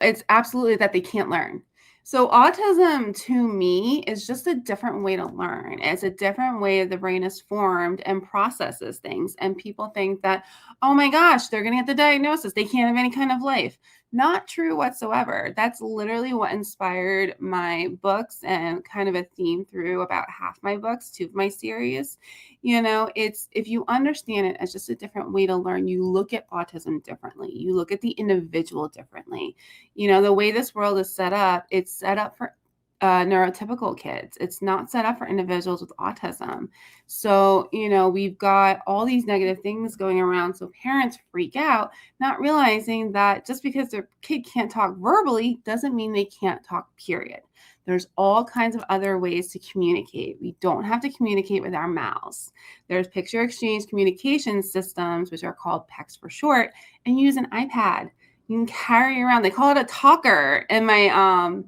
It's absolutely that they can't learn. So autism to me is just a different way to learn. It's a different way the brain is formed and processes things. And people think that, oh my gosh, they're going to get the diagnosis. They can't have any kind of life. Not true whatsoever. That's literally what inspired my books and kind of a theme through about half my books, 2 of my series. It's if you understand it as just a different way to learn, you look at autism differently. You look at the individual differently. The way this world is set up, it's set up for neurotypical kids. It's not set up for individuals with autism. So, we've got all these negative things going around. So parents freak out, not realizing that just because their kid can't talk verbally doesn't mean they can't talk, period. There's all kinds of other ways to communicate. We don't have to communicate with our mouths. There's picture exchange communication systems, which are called PECs for short, and use an iPad. You can carry around. They call it a talker in my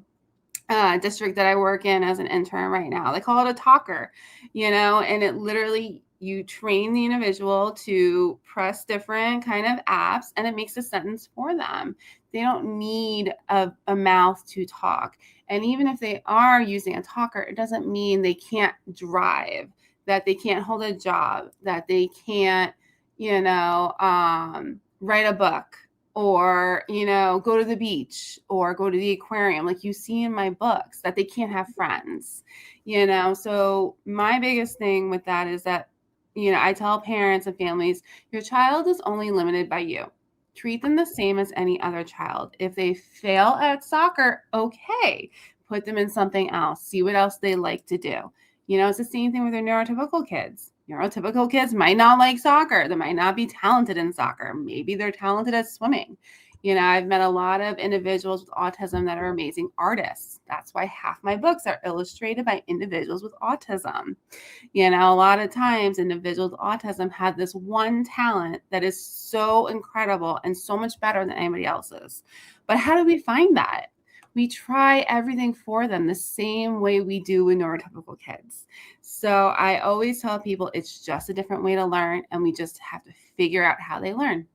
district that I work in as an intern right now. They call it a talker, and it literally, you train the individual to press different kind of apps and it makes a sentence for them. They don't need a mouth to talk. And even if they are using a talker, it doesn't mean they can't drive, that they can't hold a job, that they can't, write a book, or go to the beach or go to the aquarium like you see in my books, that they can't have friends. So my biggest thing with that is that I tell parents and families, your child is only limited by you. Treat them the same as any other child. If they fail at soccer, okay, put them in something else, see what else they like to do. It's the same thing with your neurotypical kids. Neurotypical kids might not like soccer. They might not be talented in soccer. Maybe they're talented at swimming. I've met a lot of individuals with autism that are amazing artists. That's why half my books are illustrated by individuals with autism. A lot of times individuals with autism have this one talent that is so incredible and so much better than anybody else's. But how do we find that? We try everything for them the same way we do with neurotypical kids. So I always tell people it's just a different way to learn, and we just have to figure out how they learn.